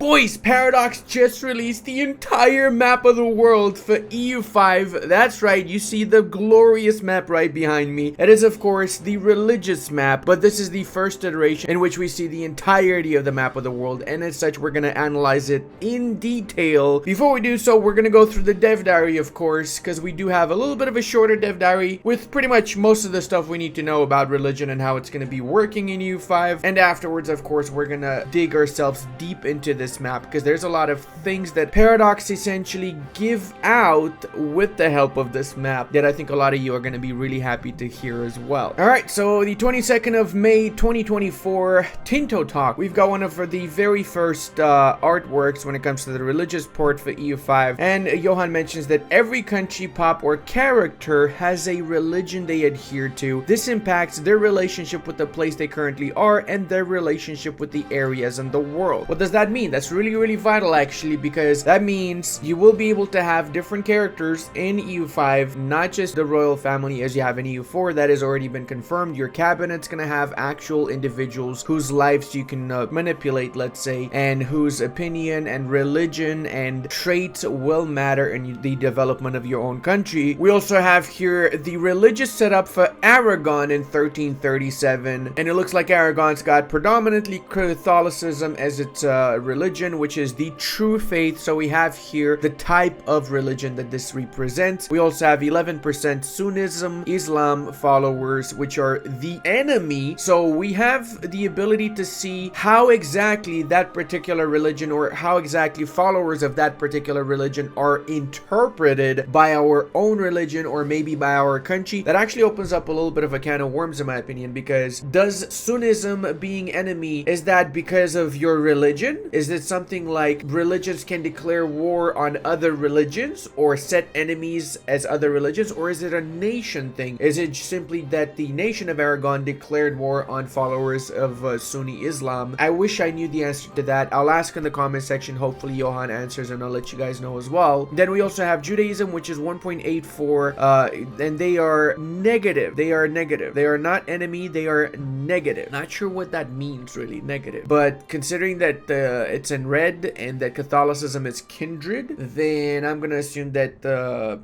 Boys, Paradox just released the entire map of the world for EU5. That's right, you see the glorious map right behind me. It is, of course, the religious map, but this is the first iteration in which we see the entirety of the map of the world, and as such, we're going to analyze it in detail. Before we do so, we're going to go through the dev diary, of course, because we do have a little bit of a shorter dev diary with pretty much most of the stuff we need to know about religion and how it's going to be working in EU5. And afterwards, of course, we're going to dig ourselves deep into this map because there's a lot of things that Paradox essentially give out with the help of this map that I think a lot of you are going to be really happy to hear as well. Alright, so the 22nd of May 2024 Tinto Talk. We've got one of the very first artworks when it comes to the religious port for EU5, and Johan mentions that every country, pop, or character has a religion they adhere to. This impacts their relationship with the place they currently are and their relationship with the areas and the world. What does that mean? That's really vital actually, because that means you will be able to have different characters in EU5, not just the royal family as you have in EU4. That has already been confirmed. Your cabinet's gonna have actual individuals whose lives you can manipulate, let's say, and whose opinion and religion and traits will matter in the development of your own country. We also have here the religious setup for Aragon in 1337, and it looks like Aragon's got predominantly Catholicism as its religion, which is the true faith. So we have here the type of religion that this represents. We also have 11% Sunnism, Islam followers, which are the enemy. So we have the ability to see how exactly that particular religion, or how exactly followers of that particular religion, are interpreted by our own religion or maybe by our country. That actually opens up a little bit of a can of worms in my opinion, because does Sunnism being enemy, is that because of your religion? Is it something like religions can declare war on other religions or set enemies as other religions, or is it a nation thing? Is it simply that the nation of Aragon declared war on followers of Sunni Islam? I wish I knew the answer to that. I'll ask in the comment section. Hopefully Johan answers and I'll let you guys know as well. Then we also have Judaism, which is 1.84, and they are negative. They are negative. They are not enemy. They are negative. Not sure what that means really, negative. But considering that it's in red and that Catholicism is kindred, then I'm gonna assume that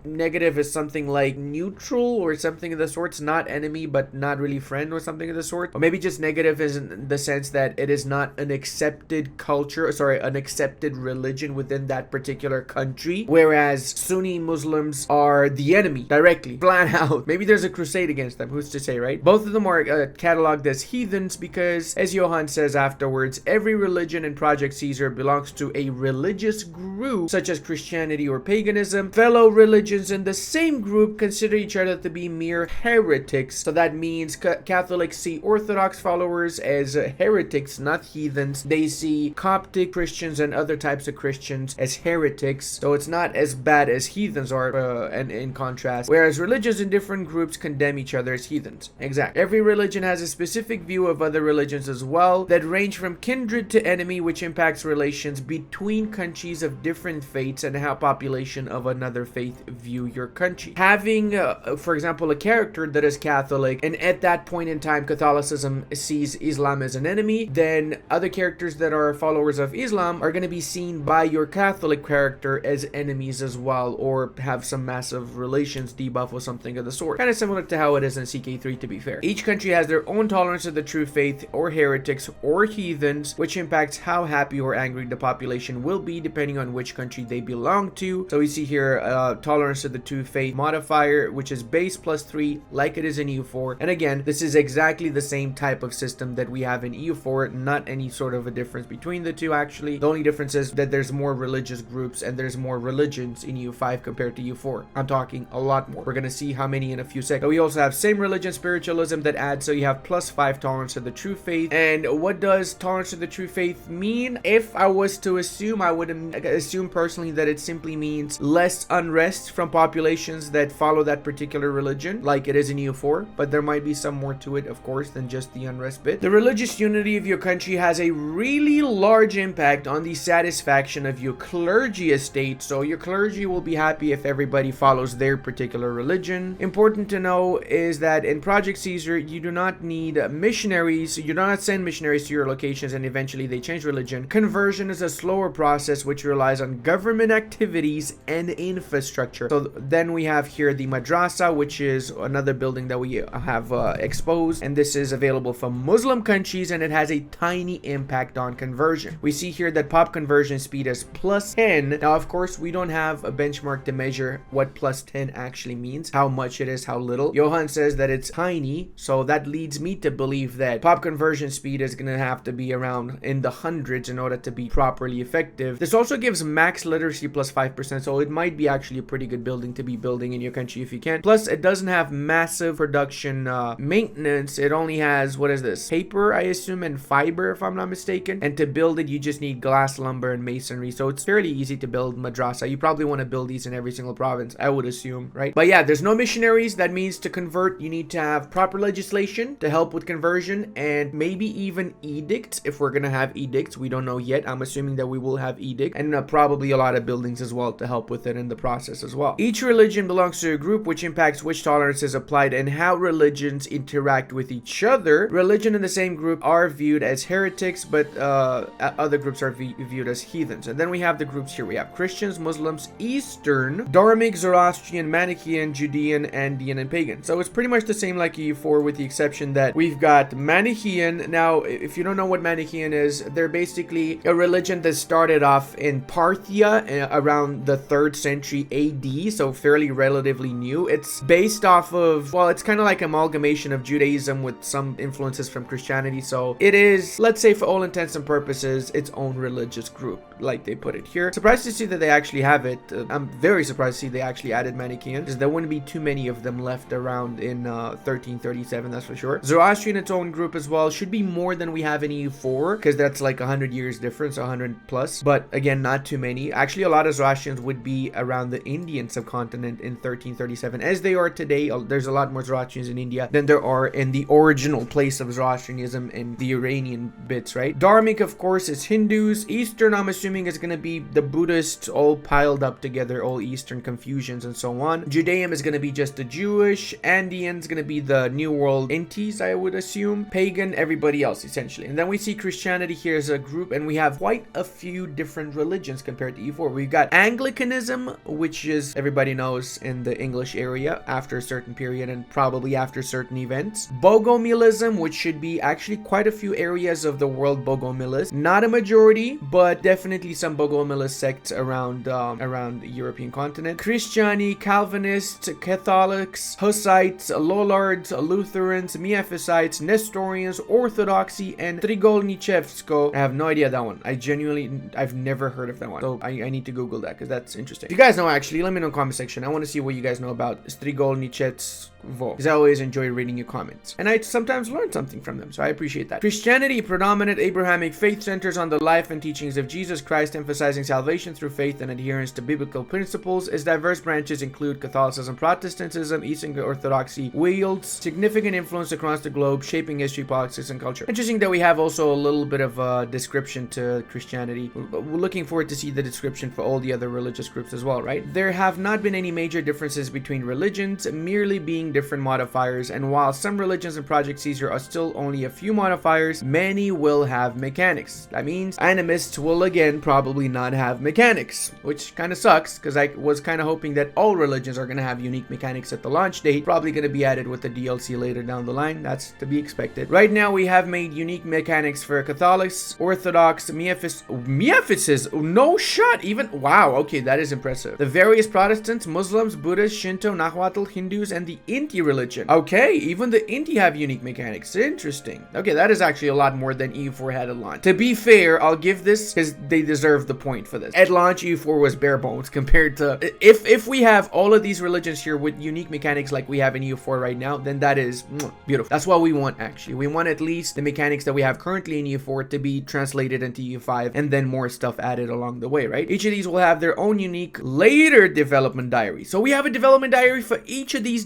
negative is something like neutral or something of the sorts, not enemy but not really friend or something of the sort. Or maybe just negative is in the sense that it is not an accepted culture, sorry, an accepted religion within that particular country, whereas Sunni Muslims are the enemy directly, flat out. Maybe there's a crusade against them, who's to say, right? Both of them are cataloged as heathens because, as Johan says afterwards, every religion in Project Caesar belongs to a religious group such as Christianity or paganism. Fellow religions in the same group consider each other to be mere heretics. So that means Catholics see Orthodox followers as heretics, not heathens. They see Coptic Christians and other types of Christians as heretics. So it's not as bad as heathens are, and in contrast. Whereas religions in different groups condemn each other as heathens. Exactly. Every religion has a specific view of other religions as well that range from kindred to enemy, which impacts relations between countries of different faiths and how population of another faith view your country. Having, for example, a character that is Catholic, and at that point in time Catholicism sees Islam as an enemy, then other characters that are followers of Islam are going to be seen by your Catholic character as enemies as well, or have some massive relations debuff or something of the sort. Kind of similar to how it is in CK3, to be fair. Each country has their own tolerance of the true faith or heretics or heathens, which impacts how happy or angry the population will be depending on which country they belong to. So we see here tolerance to the true faith modifier, which is base +3 like it is in EU4. And again, this is exactly the same type of system that we have in EU4, not any sort of a difference between the two actually. The only difference is that there's more religious groups and there's more religions in EU5 compared to EU4. I'm talking a lot more. We're gonna see how many in a few seconds. But we also have same religion spiritualism that adds, so you have +5 tolerance to the true faith. And what does tolerance to the true faith mean? If I was to assume, I would assume personally that it simply means less unrest from populations that follow that particular religion, like it is in EU4, but there might be some more to it, of course, than just the unrest bit. The religious unity of your country has a really large impact on the satisfaction of your clergy estate, so your clergy will be happy if everybody follows their particular religion. Important to know is that in Project Caesar, you do not need missionaries, you do not send missionaries to your locations and eventually they change religion. conversion is a slower process which relies on government activities and infrastructure. So then we have here the madrasa, which is another building that we have exposed, and this is available for Muslim countries, and it has a tiny impact on conversion. We see here that pop conversion speed is +10. Now, of course, we don't have a benchmark to measure what +10 actually means, how much it is, how little. Johan says that it's tiny, so that leads me to believe that pop conversion speed is going to have to be around in the hundreds in order to be properly effective. This also gives max literacy +5%, so it might be actually a pretty good building to be building in your country if you can. Plus, it doesn't have massive production maintenance. It only has, what is this, paper, I assume, and fiber, if I'm not mistaken. And to build it, you just need glass, lumber, and masonry, so it's fairly easy to build madrasa. You probably want to build these in every single province, I would assume, right? But yeah, there's no missionaries. That means to convert, you need to have proper legislation to help with conversion, and maybe even edicts, if we're gonna have edicts. We don't know yet. I'm assuming that we will have edict, and probably a lot of buildings as well to help with it in the process as well. Each religion belongs to a group, which impacts which tolerance is applied and how religions interact with each other. Religion in the same group are viewed as heretics, but other groups are viewed as heathens. And then we have the groups here. We have Christians, Muslims, Eastern, Dharmic, Zoroastrian, Manichaean, Judean, Andean, and Pagan. So it's pretty much the same like EU4, with the exception that we've got Manichaean. Now, if you don't know what Manichaean is, they're basically a religion that started off in Parthia around the 3rd century AD, so fairly relatively new. It's based off of, well, it's kind of like amalgamation of Judaism with some influences from Christianity. So it is, let's say, for all intents and purposes, its own religious group, like they put it here. Surprised to see that they actually have it. I'm very surprised to see they actually added Manichaean, because there wouldn't be too many of them left around in 1337, that's for sure. Zoroastrian, its own group as well, should be more than we have in EU4, because that's like 100 years difference, 100 plus, but again, not too many. Actually, a lot of Zoroastrians would be around the Indian subcontinent in 1337, as they are today. There's a lot more Zoroastrians in India than there are in the original place of Zoroastrianism in the Iranian bits, right? Dharmic, of course, is Hindus. Eastern, I'm assuming, is going to be the Buddhists all piled up together, all Eastern Confucians and so on. Judaism is going to be just the Jewish. Andean is going to be the New World Intis, I would assume. Pagan, everybody else, essentially. And then we see Christianity here as a group, and we have quite a few different religions compared to EU4. We've got Anglicanism, which is, everybody knows, in the English area after a certain period and probably after certain events. Bogomilism, which should be actually quite a few areas of the world Bogomilist. Not a majority, but definitely some Bogomilist sects around the European continent. Christiani, Calvinists, Catholics, Hussites, Lollards, Lutherans, Miaphysites, Nestorians, Orthodoxy, and Trigolnichevsko. I have no idea that one. I've never heard of that one. So I need to Google that, because that's interesting. If you guys know, actually, let me know in the comment section. I want to see what you guys know about Strigolnichevsko, because I always enjoy reading your comments, and I sometimes learn something from them, so I appreciate that. Christianity, predominant Abrahamic faith, centers on the life and teachings of Jesus Christ, emphasizing salvation through faith and adherence to biblical principles. Its diverse branches include Catholicism, Protestantism, Eastern Orthodoxy, wields significant influence across the globe, shaping history, politics, and culture. Interesting that we have also a little bit of a description to Christianity. We're looking forward to see the description for all the other religious groups as well, right? There have not been any major differences between religions, merely being different modifiers, and while some religions and Project Caesar are still only a few modifiers, many will have mechanics. That means animists will again probably not have mechanics, which kind of sucks, because I was kind of hoping that all religions are going to have unique mechanics at the launch date, probably going to be added with the DLC later down the line. That's to be expected. Right now we have made unique mechanics for Catholics, Orthodox, Miaphysis, no shot, even, wow, okay, that is impressive. The various Protestants, Muslims, Buddhists, Shinto, Nahuatl, Hindus, and the Inti religion. Okay, even the Inti have unique mechanics. Interesting. Okay, that is actually a lot more than EU4 had at launch. To be fair, I'll give this, because they deserve the point for this. At launch, EU4 was bare bones compared to, if we have all of these religions here with unique mechanics like we have in EU4 right now, then that is beautiful. That's what we want, actually. We want at least the mechanics that we have currently in EU4 to be translated into EU5, and then more stuff added along the way, right? Each of these will have their own unique later development diary. So we have a development diary for each of these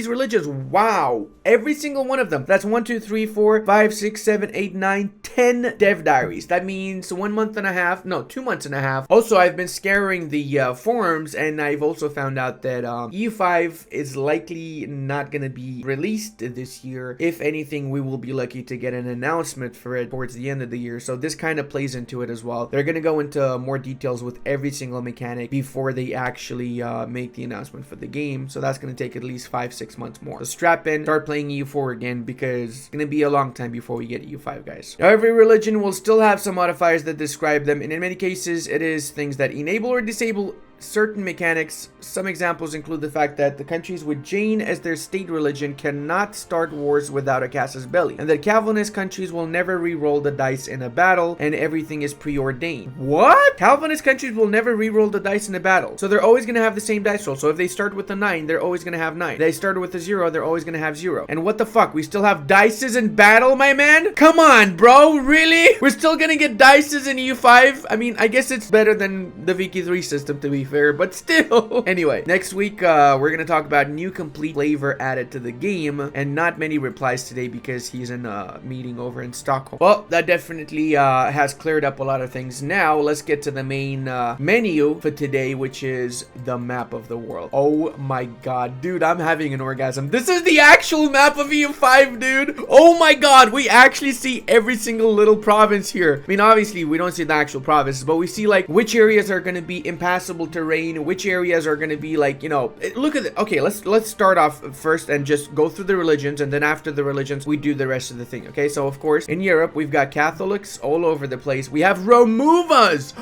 religions. Wow, every single one of them. That's 1, 2, 3, 4, 5, 6, 7, 8, 9, 10 dev diaries. That means 1 month and a half, no, 2 months and a half. Also, I've been scouring the forums, and I've also found out that EU5 is likely not going to be released this year. If anything, we will be lucky to get an announcement for it towards the end of the year. So this kind of plays into it as well. They're going to go into more details with every single mechanic before they actually make the announcement for the game. So that's going to take at least 5-6 months more. So strap in, start playing EU4 again, because it's going to be a long time before we get EU5, guys. Now, every religion will still have some modifiers that describe them, and in many cases, it is things that enable or disable certain mechanics. Some examples include the fact that the countries with Jain as their state religion cannot start wars without a casus belli, and that Calvinist countries will never re-roll the dice in a battle, and everything is preordained. What? Calvinist countries will never re-roll the dice in a battle, so they're always going to have the same dice roll. So if they start with a 9, they're always going to have 9. If they started with a 0, they're always going to have 0. And what the fuck? We still have dices in battle, my man? Come on, bro. Really? We're still going to get dices in EU5? I mean, I guess it's better than the Viki 3 system, to be fair, but still. Anyway, next week we're gonna talk about new complete flavor added to the game, and not many replies today because he's in a meeting over in Stockholm. Well, that definitely has cleared up a lot of things. Now let's get to the main menu for today, which is the map of the world. Oh my god, dude, I'm having an orgasm. This is the actual map of EU5, dude. Oh my god, we actually see every single little province here. I mean, obviously we don't see the actual provinces, but we see like which areas are going to be impassable terrain, which areas are going to be like, you know, look at it. Okay, let's start off first and just go through the religions, and then after the religions we do the rest of the thing. Okay, so of course in Europe we've got Catholics all over the place. We have Removas.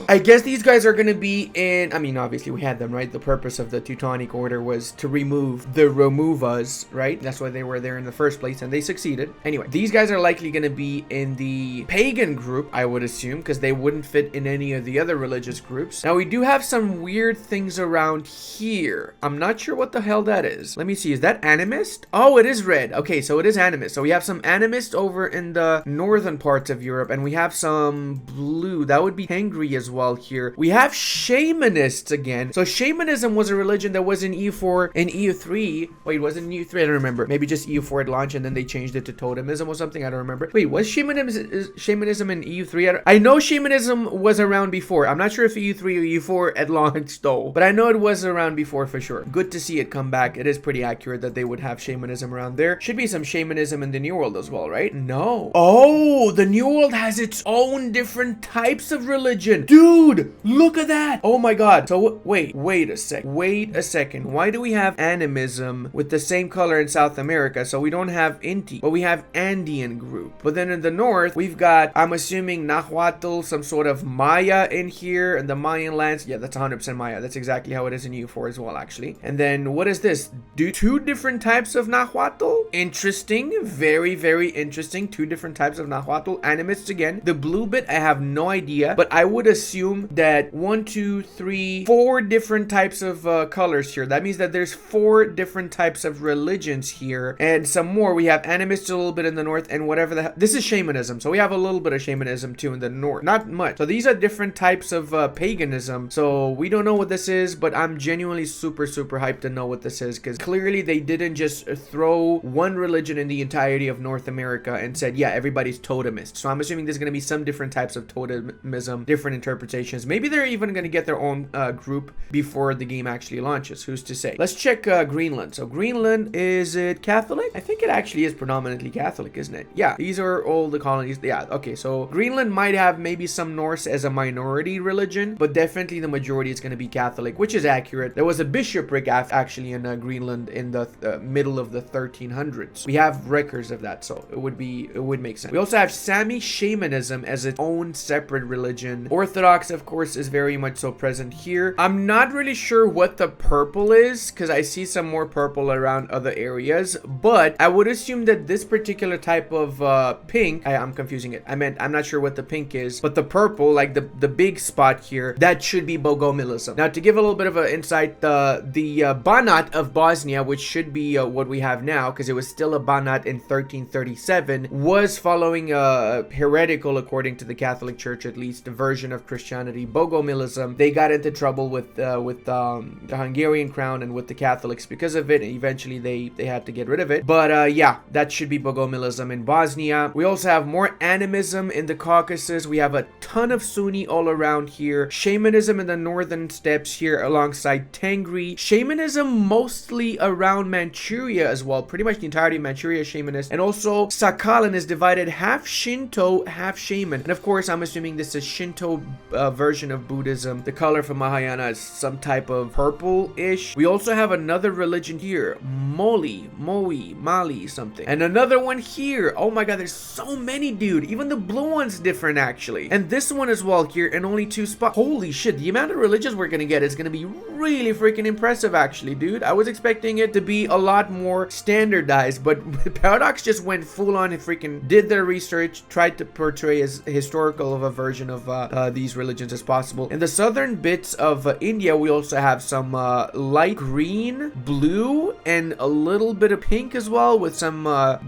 I guess these guys are going to be in, I mean, obviously we had them, right? The purpose of the Teutonic Order was to remove the Removas, right? That's why they were there in the first place, and they succeeded. Anyway, these guys are likely going to be in the pagan group, I would assume, because they wouldn't fit in any of the other religious groups. Now, we do have some weird things around here. I'm not sure what the hell that is. Let me see. Is that animist? Oh, it is red. Okay, so it is animist. So we have some animist over in the northern parts of Europe, and we have some blue. That would be Hungary as well here. We have shamanists again. So shamanism was a religion that was in EU4 and EU3. Wait, was it in EU3? I don't remember. Maybe just EU4 at launch, and then they changed it to totemism or something. I don't remember. Wait, was shamanism in EU3? I know shamanism was around before. I'm not sure if EU3 or EU4 at launch though, but I know it was around before for sure. Good to see it come back. It is pretty accurate that they would have shamanism around there. Should be some shamanism in the New World as well, right? No. Oh, the New World has its own different types of religion. Dude, look at that. Oh my god. So wait a second. Why do we have animism with the same color in South America? So we don't have Inti, but we have Andean group. But then in the north, we've got, I'm assuming, Nahuatl, some sort of Maya in here, and the Mayan lands. Yeah, that's 100% Maya. That's exactly how it is in EU4 as well, actually. And then what is this? Two different types of Nahuatl? Interesting. Very, very interesting. 2 different types of Nahuatl. Animists again. The blue bit, I have no idea, but I would assume that 1, 2, 3, 4 different types of colors here. That means that there's 4 different types of religions here, and some more. We have animists a little bit in the north, and whatever the hell. This is shamanism, so we have a little bit of shamanism too in the north. Not much. So these are different types of paganism. So we don't know what this is, but I'm genuinely super hyped to know what this is, because clearly they didn't just throw one religion in the entirety of North America and said, yeah, everybody's totemist. So I'm assuming there's going to be some different types of totemism, different interpretations. Maybe they're even going to get their own group before the game actually launches. Who's to say? Let's check Greenland. So Greenland, is it Catholic? I think it actually is predominantly Catholic, isn't it? Yeah, these are all the colonies. Yeah, okay, so Greenland might have maybe some Norse as a minority religion, but definitely the majority is going to be Catholic, which is accurate. There was a bishopric actually in Greenland in the middle of the 1300s. We have records of that, so it would make sense. We also have Sami shamanism as its own separate religion. Orthodox, of course, is very much so present here. I'm not really sure what the purple is, because I see some more purple around other areas, but I would assume that this particular type of pink, I'm confusing it. I'm not sure what the pink is, but the purple, like the big spot here, that should be Bogomilism. Now, to give a little bit of an insight, the Banat of Bosnia, which should be what we have now, because it was still a Banat in 1337, was following a heretical, according to the Catholic Church at least, version of Christianity Christianity, Bogomilism. They got into trouble with the Hungarian crown and with the Catholics because of it, and eventually they had to get rid of it. But yeah, that should be Bogomilism in Bosnia. We also have more animism in the Caucasus. We have a ton of Sunni all around here. Shamanism in the northern steppes here alongside Tengri. Shamanism mostly around Manchuria as well. Pretty much the entirety of Manchuria is shamanist. And also Sakhalin is divided half Shinto, half shaman. And of course, I'm assuming this is Shinto version of Buddhism. The color for Mahayana is some type of purple-ish. We also have another religion here. Mali something. And another one here. Oh my god, there's so many, dude. Even the blue one's different, actually. And this one as well here, and only 2 spots. Holy shit, the amount of religions we're gonna get is gonna be really freaking impressive, actually, dude. I was expecting it to be a lot more standardized, but Paradox just went full-on and freaking did their research, tried to portray as historical of a version of these religions as possible. In the southern bits of India, we also have some light green, blue, and a little bit of pink as well, with some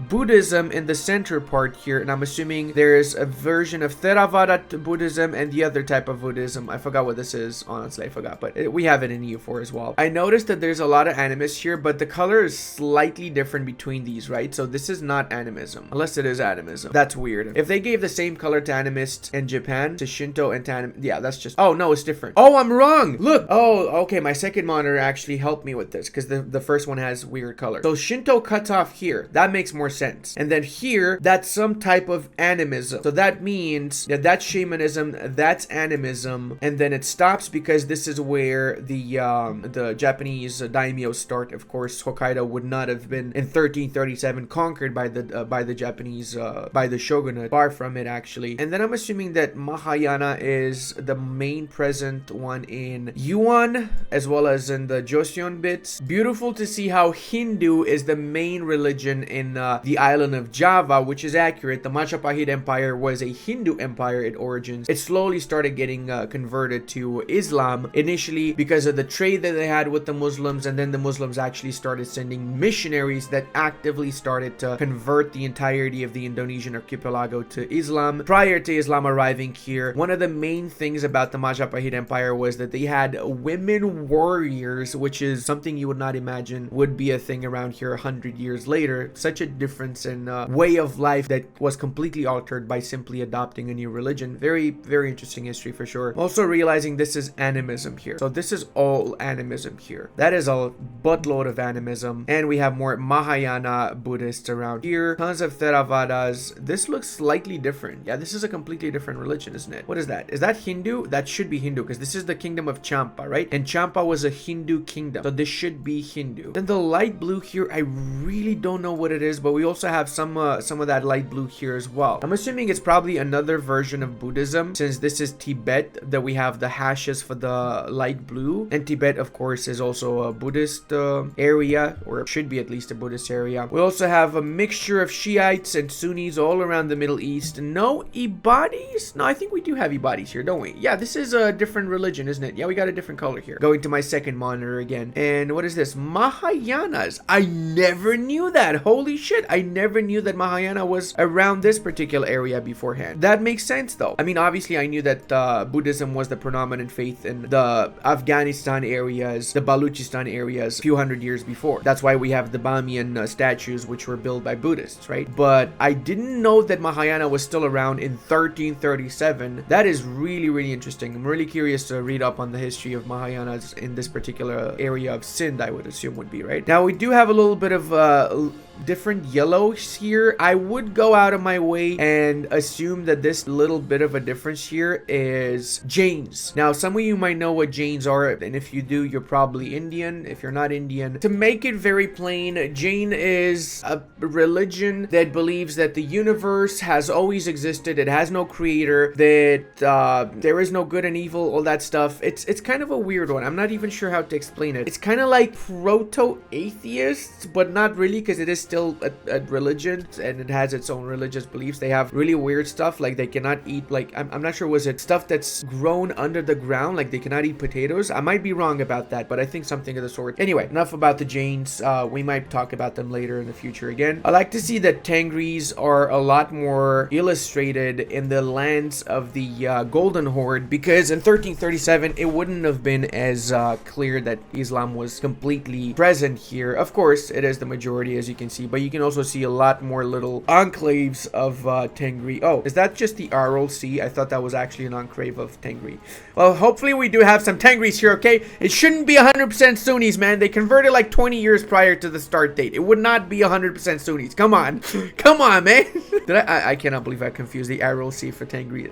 Buddhism in the center part here. And I'm assuming there's a version of Theravada Buddhism and the other type of Buddhism. I forgot what this is, honestly, I forgot, but we have it in EU4 as well. I noticed that there's a lot of animist here, but the color is slightly different between these, right? So this is not animism, unless it is animism. That's weird. If they gave the same color to animists in Japan, to Shinto and to yeah, that's just, oh no, it's different. Oh, I'm wrong. Look. Oh, okay, my second monitor actually helped me with this because the first one has weird color. So Shinto cuts off here. That makes more sense. And then here, that's some type of animism. So that means that that's shamanism, that's animism, and then it stops because this is where the Japanese daimyo start. Of course, Hokkaido would not have been in 1337 conquered by the Japanese by the shogunate. Far from it, actually. And then I'm assuming that Mahayana is the main present one in Yuan as well as in the Joseon bits. Beautiful to see how Hindu is the main religion in the island of Java, which is accurate. The Majapahit Empire was a Hindu empire at origins. It slowly started getting converted to Islam initially because of the trade that they had with the Muslims, and then the Muslims actually started sending missionaries that actively started to convert the entirety of the Indonesian archipelago to Islam. Prior to Islam arriving here, one of the main things about the Majapahit Empire was that they had women warriors, which is something you would not imagine would be a thing around here 100 years later. Such a difference in way of life that was completely altered by simply adopting a new religion. Very, very interesting history for sure. Also realizing this is animism here. So this is all animism here. That is a buttload of animism. And we have more Mahayana Buddhists around here. Tons of Theravadas. This looks slightly different. Yeah, this is a completely different religion, isn't it? What is that? Is that Hindu? That should be Hindu because this is the kingdom of Champa, right? And Champa was a Hindu kingdom. So this should be Hindu. Then the light blue here, I really don't know what it is, but we also have some of that light blue here as well. I'm assuming it's probably another version of Buddhism, since this is Tibet that we have the hashes for the light blue. And Tibet, of course, is also a Buddhist area, or should be at least a Buddhist area. We also have a mixture of Shiites and Sunnis all around the Middle East. No Ibadis? No, I think we do have Ibadis here, don't we? Yeah, this is a different religion, isn't it? Yeah, we got a different color here. Going to my second monitor again. And what is this? Mahayanas. I never knew that. Holy shit. I never knew that Mahayana was around this particular area beforehand. That makes sense, though. I mean, obviously, I knew that Buddhism was the predominant faith in the Afghanistan areas, the Baluchistan areas, a few hundred years before. That's why we have the Bamiyan statues, which were built by Buddhists, right? But I didn't know that Mahayana was still around in 1337. That is really, really interesting. I'm really curious to read up on the history of Mahayanas in this particular area of Sindh, I would assume would be, right? Now, we do have a little bit of different yellows here. I would go out of my way and assume that this little bit of a difference here is Jains. Now, some of you might know what Jains are, and if you do, you're probably Indian. If you're not Indian, to make it very plain, Jain is a religion that believes that the universe has always existed. It has no creator, that there is no good and evil, all that stuff. It's kind of a weird one. I'm not even sure how to explain it. It's kind of like proto-atheists, but not really, because it is still a religion, and it has its own religious beliefs. They have really weird stuff, like they cannot eat, like, I'm not sure, was it stuff that's grown under the ground, like they cannot eat potatoes? I might be wrong about that, but I think something of the sort. Anyway, enough about the Jains. We might talk about them later in the future again. I like to see that Tengris are a lot more illustrated in the lands of the Golden Horde, because in 1337 it wouldn't have been as clear that Islam was completely present here. Of course, it is the majority, as you can see, but you can also see a lot more little enclaves of Tengri. Oh, is that just the Aral Sea? I thought that was actually an enclave of Tengri. Well, hopefully we do have some Tengris here, okay? It shouldn't be 100% Sunnis, man. They converted like 20 years prior to the start date. It would not be 100% Sunnis. Come on. Come on, man. I cannot believe I confused the Aral Sea for Tengri.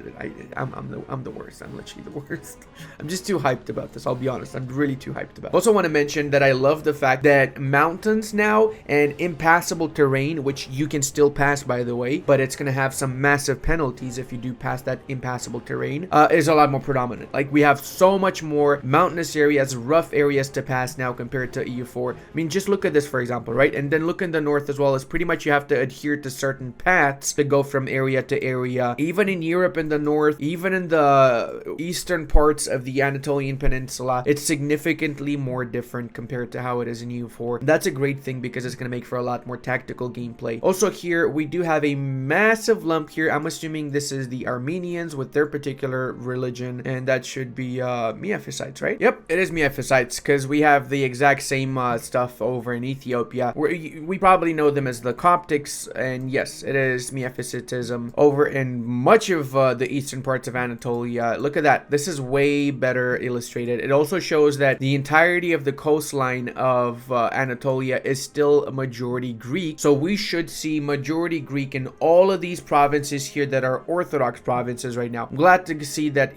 I'm the worst. I'm literally the worst. I'm just too hyped about this. I'll be honest. I'm really too hyped about it. Also want to mention that I love the fact that mountains now and impassable terrain, which you can still pass, by the way, but it's going to have some massive penalties if you do pass that impassable terrain, is a lot more predominant. Like, we have so much more mountainous areas, rough areas to pass now compared to EU4. I mean, just look at this, for example, right? And then look in the north as well. As pretty much you have to adhere to certain paths to go from area to area. Even in Europe in the north, even in the eastern parts of the Anatolian Peninsula, it's significantly more different compared to how it is in EU4. That's a great thing because it's going to make for a lot more tactical gameplay. Also here, we do have a massive lump here. I'm assuming this is the Armenians with their particular religion, and that should be Miaphysites, right? Yep, it is Miaphysites, because we have the exact same stuff over in Ethiopia. We probably know them as the Coptics, and yes, it is Miaphysitism over in much of the eastern parts of Anatolia. Look at that. This is way better illustrated. It also shows that the entirety of the coastline of Anatolia is still a majority Greek, so we should see majority Greek in all of these provinces here that are Orthodox provinces right now. I'm glad to see that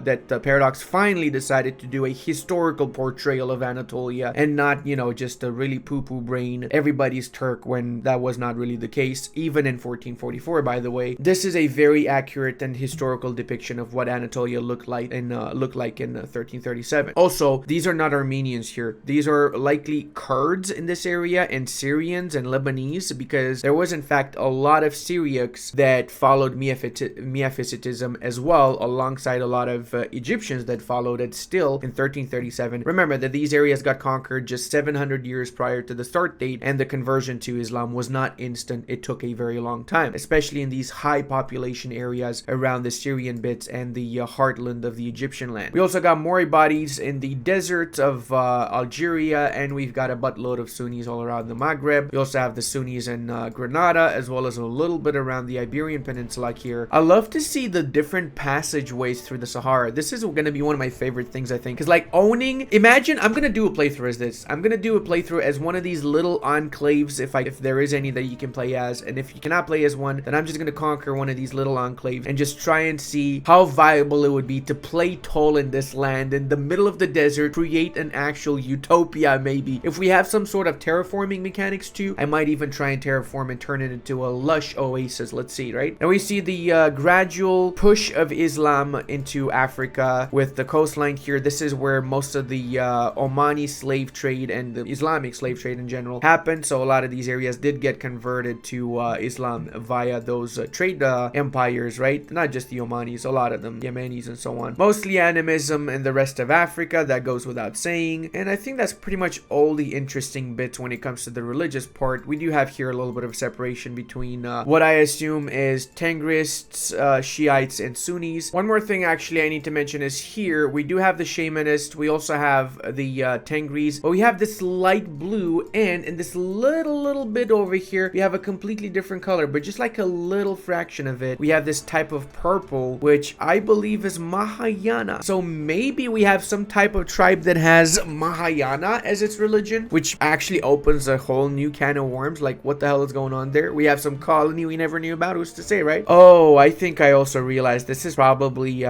that Paradox finally decided to do a historical portrayal of Anatolia and not, you know, just a really poo-poo brain, everybody's Turk, when that was not really the case, even in 1444, by the way. This is a very accurate and historical depiction of what Anatolia looked like in 1337. Also, these are not Armenians here. These are likely Kurds in this area, and Syrians and Lebanese, because there was in fact a lot of Syriacs that followed Miaphysitism as well, alongside a lot of Egyptians that followed it still in 1337. Remember that these areas got conquered just 700 years prior to the start date, and the conversion to Islam was not instant. It took a very long time, especially in these high population areas around the Syrian bits and the heartland of the Egyptian land. We also got Mori bodies in the deserts of Algeria, and we've got a buttload of Sunnis all around the Maghreb. We also have the Sunnis in Granada, as well as a little bit around the Iberian Peninsula here. I love to see the different passageways through the Sahara. This is going to be one of my favorite things, I think, because like owning, imagine, I'm going to do a playthrough as this. I'm going to do a playthrough as one of these little enclaves, if there is any that you can play as, and if you cannot play as one, then I'm just going to conquer one of these little enclaves and just try and see how viable it would be to play Toll in this land in the middle of the desert, create an actual utopia maybe. If we have some sort of terraforming mechanics too, I might even try and terraform and turn it into a lush oasis. Let's see, right? Now we see the gradual push of Islam into Africa with the coastline here. This is where most of the Omani slave trade and the Islamic slave trade in general happened, so a lot of these areas did get converted to Islam via those trade empires, right? Not just the Omanis, a lot of them, Yemenis and so on. Mostly animism in the rest of Africa, that goes without saying, and I think that's pretty much all the interesting bits when it comes to the religious part. We do have here a little bit of separation between what I assume is Tengrists, Shiites, and Sunnis. One more thing actually I need to mention is here we do have the Shamanist, we also have the Tengris, but we have this light blue, and in this little bit over here we have a completely different color, but just like a little fraction of it, we have this type of purple, which I believe is Mahayana. So maybe we have some type of tribe that has Mahayana as its religion, which actually opens a whole new can of worms. Like, what the hell is going on there? We have some colony we never knew about. Who's to say, right? Oh, I think I also realized this is probably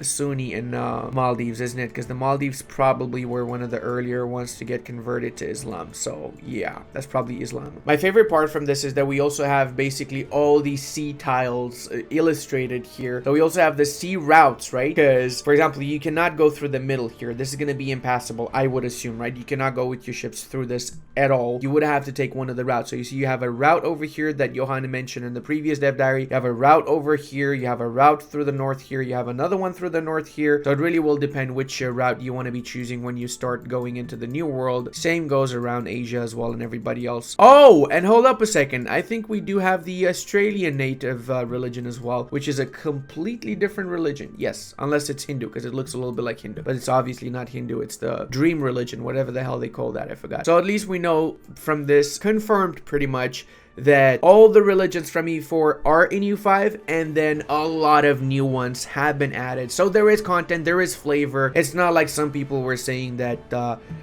Sunni in Maldives, isn't it? Because the Maldives probably were one of the earlier ones to get converted to Islam. So yeah, that's probably Islam. My favorite part from this is that we also have basically all these sea tiles illustrated here. So we also have the sea routes, right? Because, for example, you cannot go through the middle here. This is going to be impassable, I would assume, right? You cannot go with your ships through this at all. You would have to take take one of the routes. So you see you have a route over here that Johanna mentioned in the previous dev diary. You have a route over here. You have a route through the north here. You have another one through the north here. So it really will depend which route you want to be choosing when you start going into the new world. Same goes around Asia as well and everybody else. Oh, and hold up a second. I think we do have the Australian native religion as well, which is a completely different religion. Yes, unless it's Hindu, because it looks a little bit like Hindu, but it's obviously not Hindu. It's the dream religion, whatever the hell they call that. I forgot. So at least we know from this, confirmed pretty much, that all the religions from EU4 are in EU5, and then a lot of new ones have been added. So there is content, there is flavor. It's not like some people were saying that,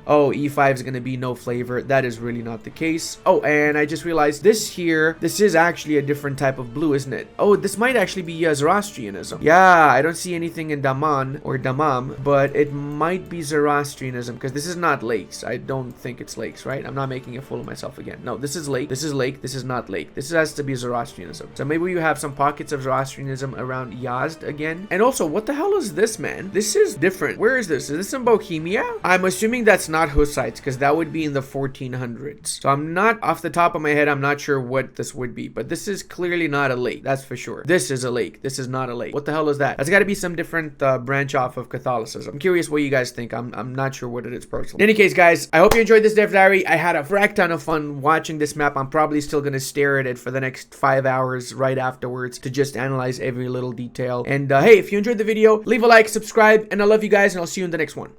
oh, EU5 is going to be no flavor. That is really not the case. Oh, and I just realized this here, this is actually a different type of blue, isn't it? Oh, this might actually be Zoroastrianism. Yeah, I don't see anything in Daman or Damam, but it might be Zoroastrianism, because this is not lakes. I don't think it's lakes, right? I'm not making a fool of myself again. No, this is lake. This is lake. This is not lake. This has to be Zoroastrianism. So maybe you have some pockets of Zoroastrianism around Yazd again. And also, what the hell is this, man? This is different. Where is this? Is this in Bohemia? I'm assuming that's not Hussites, because that would be in the 1400s. So I'm not, off the top of my head, I'm not sure what this would be, but this is clearly not a lake. That's for sure. This is a lake. This is not a lake. What the hell is that? That's got to be some different branch off of Catholicism. I'm curious what you guys think. I'm not sure what it is personally. In any case, guys, I hope you enjoyed this dev diary. I had a frack ton of fun watching this map. I'm probably still going to stare at it for the next 5 hours right afterwards to just analyze every little detail. And hey, if you enjoyed the video, leave a like, subscribe, and I love you guys, and I'll see you in the next one.